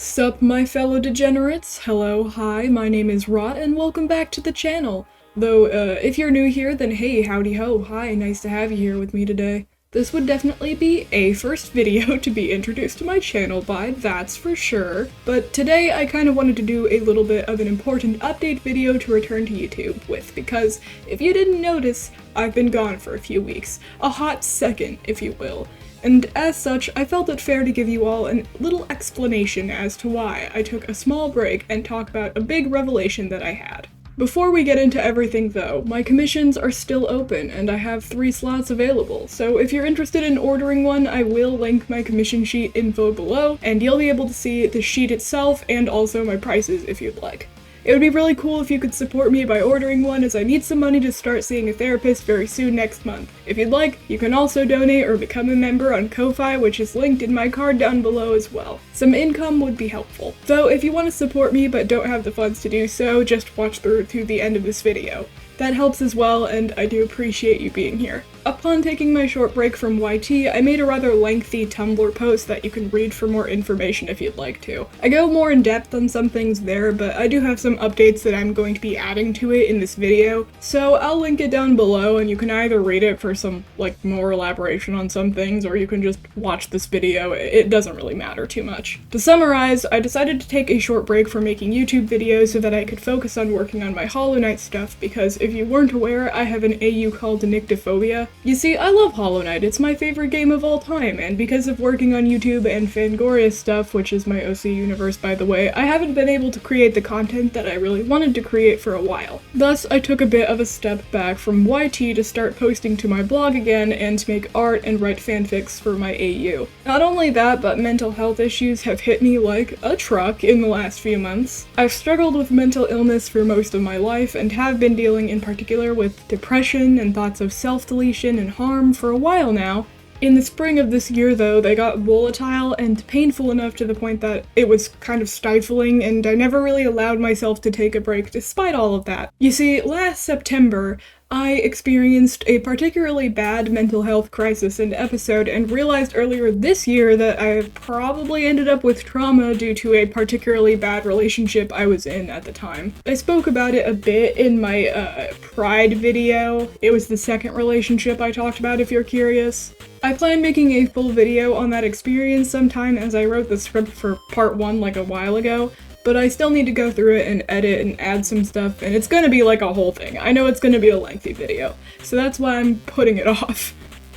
Sup, my fellow degenerates? Hello, hi, my name is Rot, and welcome back to the channel. Though, if you're new here, then hey, howdy ho, hi, nice to have you here with me today. This would definitely be a first video to be introduced to my channel by, that's for sure. But today I kind of wanted to do a little bit of an important update video to return to YouTube with, because if you didn't notice, I've been gone for a few weeks. A hot second, if you will. And as such, I felt it fair to give you all a little explanation as to why I took a small break and talk about a big revelation that I had. Before we get into everything though, my commissions are still open and I have 3 slots available, so if you're interested in ordering one, I will link my commission sheet info below, and you'll be able to see the sheet itself and also my prices if you'd like. It would be really cool if you could support me by ordering one, as I need some money to start seeing a therapist very soon next month. If you'd like, you can also donate or become a member on Ko-Fi, which is linked in my card down below as well. Some income would be helpful. Though if you want to support me but don't have the funds to do so, just watch through to the end of this video. That helps as well, and I do appreciate you being here. Upon taking my short break from YT, I made a rather lengthy Tumblr post that you can read for more information if you'd like to. I go more in depth on some things there, but I do have some updates that I'm going to be adding to it in this video, so I'll link it down below and you can either read it for some, more elaboration on some things, or you can just watch this video. It doesn't really matter too much. To summarize, I decided to take a short break from making YouTube videos so that I could focus on working on my Hollow Knight stuff, because if you weren't aware, I have an AU called Nyctophobia. You see, I love Hollow Knight, it's my favorite game of all time, and because of working on YouTube and Fangoria stuff, which is my OC universe by the way, I haven't been able to create the content that I really wanted to create for a while. Thus, I took a bit of a step back from YT to start posting to my blog again and to make art and write fanfics for my AU. Not only that, but mental health issues have hit me like a truck in the last few months. I've struggled with mental illness for most of my life and have been dealing in particular with depression and thoughts of self-deletion and harm for a while now. In the spring of this year though, they got volatile and painful enough to the point that it was kind of stifling, and I never really allowed myself to take a break despite all of that. You see, last September, I experienced a particularly bad mental health crisis and episode and realized earlier this year that I probably ended up with trauma due to a particularly bad relationship I was in at the time. I spoke about it a bit in my Pride video. It was the second relationship I talked about if you're curious. I plan making a full video on that experience sometime, as I wrote the script for part 1 a while ago, but I still need to go through it and edit and add some stuff, and it's gonna be a whole thing. I know it's gonna be a lengthy video, so that's why I'm putting it off.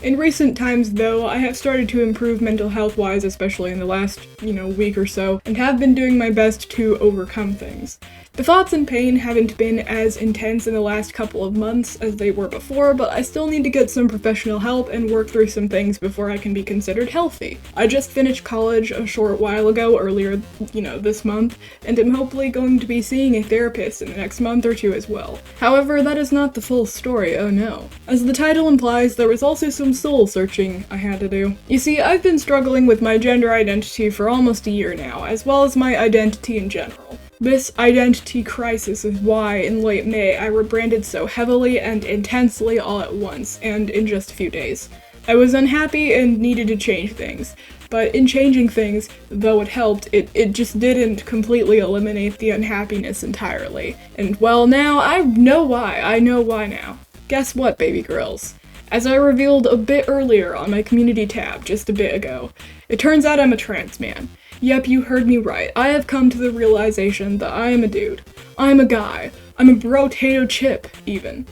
In recent times, though, I have started to improve mental health-wise, especially in the last, week or so, and have been doing my best to overcome things. The thoughts and pain haven't been as intense in the last couple of months as they were before, but I still need to get some professional help and work through some things before I can be considered healthy. I just finished college a short while ago, earlier, this month, and am hopefully going to be seeing a therapist in the next month or two as well. However, that is not the full story, oh no. As the title implies, there was also some soul searching I had to do. You see, I've been struggling with my gender identity for almost a year now, as well as my identity in general. This identity crisis is why, in late May, I rebranded so heavily and intensely all at once, and in just a few days. I was unhappy and needed to change things, but in changing things, though it helped, it just didn't completely eliminate the unhappiness entirely. And well, now I know why now. Guess what, baby girls? As I revealed a bit earlier on my community tab just a bit ago, it turns out I'm a trans man. Yep, you heard me right. I have come to the realization that I am a dude. I'm a guy. I'm a brotato chip, even.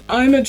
I'm a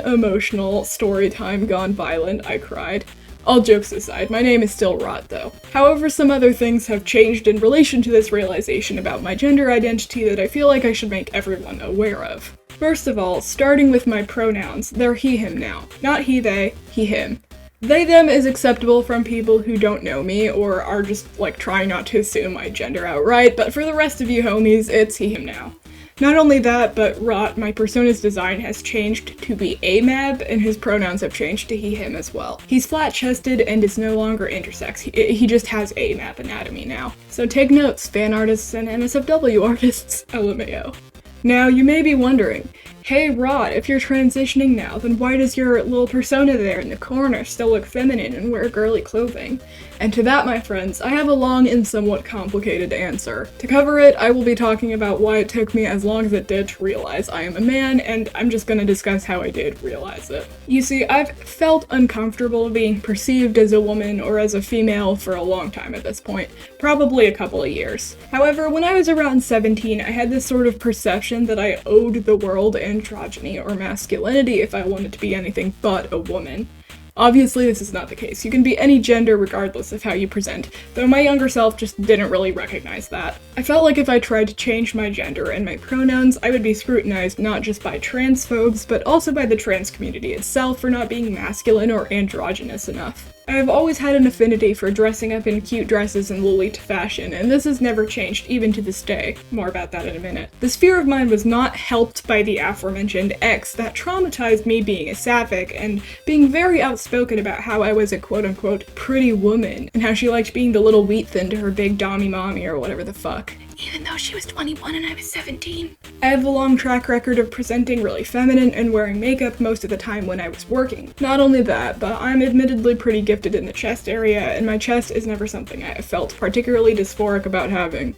emotional story time gone violent, I cried. All jokes aside, my name is still Rot, though. However, some other things have changed in relation to this realization about my gender identity that I feel like I should make everyone aware of. First of all, starting with my pronouns, they're he, him now. Not he, they, he, him. They, them is acceptable from people who don't know me or are just, trying not to assume my gender outright, but for the rest of you homies, it's he, him now. Not only that, but Rot, my persona's design has changed to be AMAB, and his pronouns have changed to he, him as well. He's flat-chested and is no longer intersex, he just has AMAB anatomy now. So take notes, fan artists and NSFW artists, LMAO. Now, you may be wondering, "Hey Rod, if you're transitioning now, then why does your little persona there in the corner still look feminine and wear girly clothing?" And to that, my friends, I have a long and somewhat complicated answer. To cover it, I will be talking about why it took me as long as it did to realize I am a man, and I'm just gonna discuss how I did realize it. You see, I've felt uncomfortable being perceived as a woman or as a female for a long time at this point, probably a couple of years. However, when I was around 17, I had this sort of perception that I owed the world androgyny or masculinity if I wanted to be anything but a woman. Obviously, this is not the case. You can be any gender regardless of how you present, though my younger self just didn't really recognize that. I felt like if I tried to change my gender and my pronouns, I would be scrutinized not just by transphobes, but also by the trans community itself for not being masculine or androgynous enough. I have always had an affinity for dressing up in cute dresses and Lolita fashion, and this has never changed even to this day. More about that in a minute. This fear of mine was not helped by the aforementioned ex that traumatized me being a sapphic and being very outspoken about how I was a quote-unquote pretty woman, and how she liked being the little wheat thin to her big dommy mommy or whatever the fuck. Even though she was 21 and I was 17. I have a long track record of presenting really feminine and wearing makeup most of the time when I was working. Not only that, but I'm admittedly pretty gifted in the chest area, and my chest is never something I have felt particularly dysphoric about having.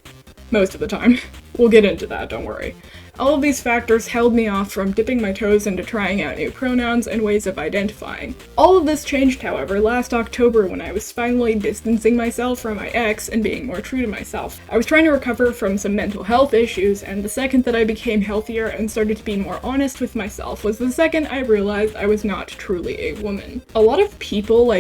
Most of the time. We'll get into that, don't worry. All of these factors held me off from dipping my toes into trying out new pronouns and ways of identifying. All of this changed, however, last October when I was finally distancing myself from my ex and being more true to myself. I was trying to recover from some mental health issues, and the second that I became healthier and started to be more honest with myself was the second I realized I was not truly a woman. A lot of people,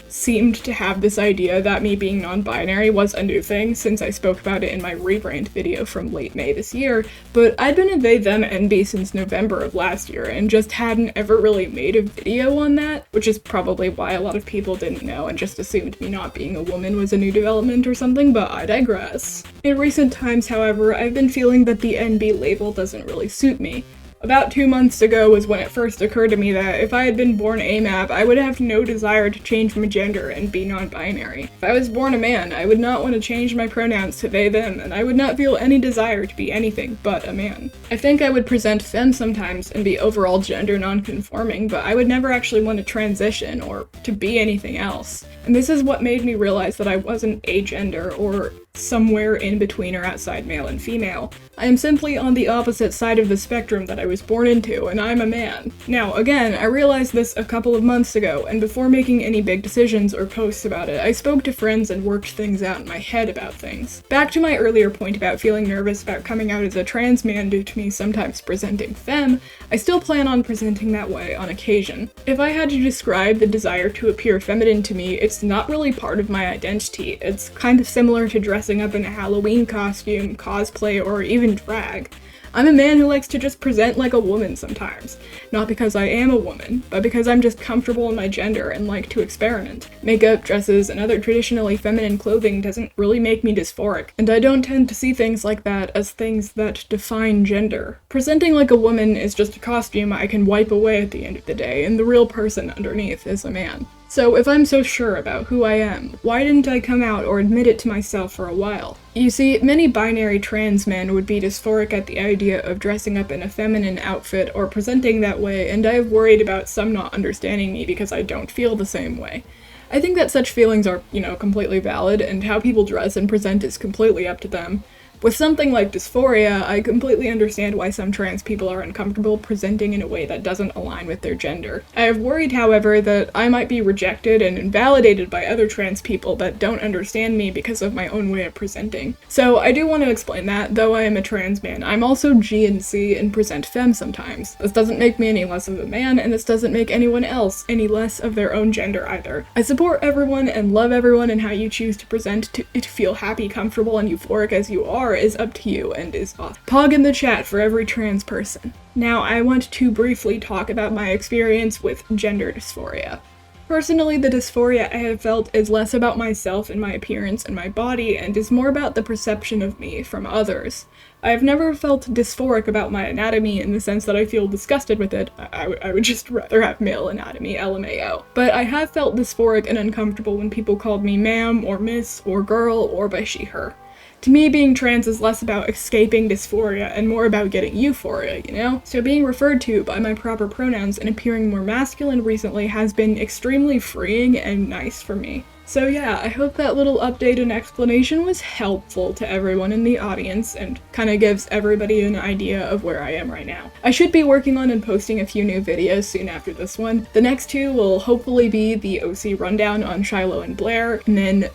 seemed to have this idea that me being non-binary was a new thing since I spoke about it in my rebrand video from late May this year, but I'd been a they, them, NB since November of last year and just hadn't ever really made a video on that, which is probably why a lot of people didn't know and just assumed me not being a woman was a new development or something, but I digress. In recent times, however, I've been feeling that the NB label doesn't really suit me. About 2 months ago was when it first occurred to me that if I had been born AMAP, I would have no desire to change my gender and be non-binary. If I was born a man, I would not want to change my pronouns to they, them, and I would not feel any desire to be anything but a man. I think I would present femme sometimes and be overall gender non-conforming, but I would never actually want to transition or to be anything else. And this is what made me realize that I wasn't agender or somewhere in between or outside male and female. I am simply on the opposite side of the spectrum that I was born into, and I'm a man. Now, again, I realized this a couple of months ago, and before making any big decisions or posts about it, I spoke to friends and worked things out in my head about things. Back to my earlier point about feeling nervous about coming out as a trans man due to me sometimes presenting femme, I still plan on presenting that way on occasion. If I had to describe the desire to appear feminine to me, it's not really part of my identity. It's kind of similar to dressing up in a Halloween costume, cosplay, or even drag. I'm a man who likes to just present like a woman sometimes. Not because I am a woman, but because I'm just comfortable in my gender and like to experiment. Makeup, dresses, and other traditionally feminine clothing doesn't really make me dysphoric, and I don't tend to see things like that as things that define gender. Presenting like a woman is just a costume I can wipe away at the end of the day, and the real person underneath is a man. So if I'm so sure about who I am, why didn't I come out or admit it to myself for a while? You see, many binary trans men would be dysphoric at the idea of dressing up in a feminine outfit or presenting that way, and I have worried about some not understanding me because I don't feel the same way. I think that such feelings are, completely valid, and how people dress and present is completely up to them. With something like dysphoria, I completely understand why some trans people are uncomfortable presenting in a way that doesn't align with their gender. I have worried, however, that I might be rejected and invalidated by other trans people that don't understand me because of my own way of presenting. So I do want to explain that, though I am a trans man, I'm also G and C and present femme sometimes. This doesn't make me any less of a man, and this doesn't make anyone else any less of their own gender either. I support everyone and love everyone, and how you choose to present to feel happy, comfortable, and euphoric as you are is up to you and is off. Pog in the chat for every trans person. Now, I want to briefly talk about my experience with gender dysphoria. Personally, the dysphoria I have felt is less about myself and my appearance and my body, and is more about the perception of me from others. I have never felt dysphoric about my anatomy in the sense that I feel disgusted with it. I would just rather have male anatomy, LMAO. But I have felt dysphoric and uncomfortable when people called me ma'am, or miss, or girl, or by she, her. To me, being trans is less about escaping dysphoria and more about getting euphoria, you know? So being referred to by my proper pronouns and appearing more masculine recently has been extremely freeing and nice for me. So yeah, I hope that little update and explanation was helpful to everyone in the audience and kind of gives everybody an idea of where I am right now. I should be working on and posting a few new videos soon after this one. The next two will hopefully be the OC rundown on Shiloh and Blair, and then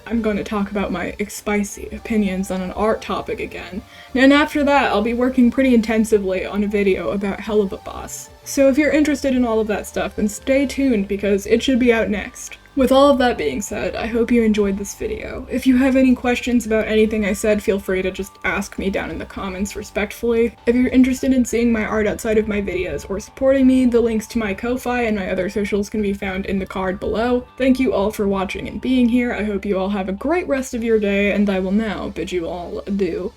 I'm going to talk about my spicy opinions on an art topic again. And after that, I'll be working pretty intensively on a video about Hell of a Boss. So if you're interested in all of that stuff, then stay tuned because it should be out next. With all of that being said, I hope you enjoyed this video. If you have any questions about anything I said, feel free to just ask me down in the comments respectfully. If you're interested in seeing my art outside of my videos or supporting me, the links to my Ko-Fi and my other socials can be found in the card below. Thank you all for watching and being here. I hope you all have a great rest of your day, and I will now bid you all adieu.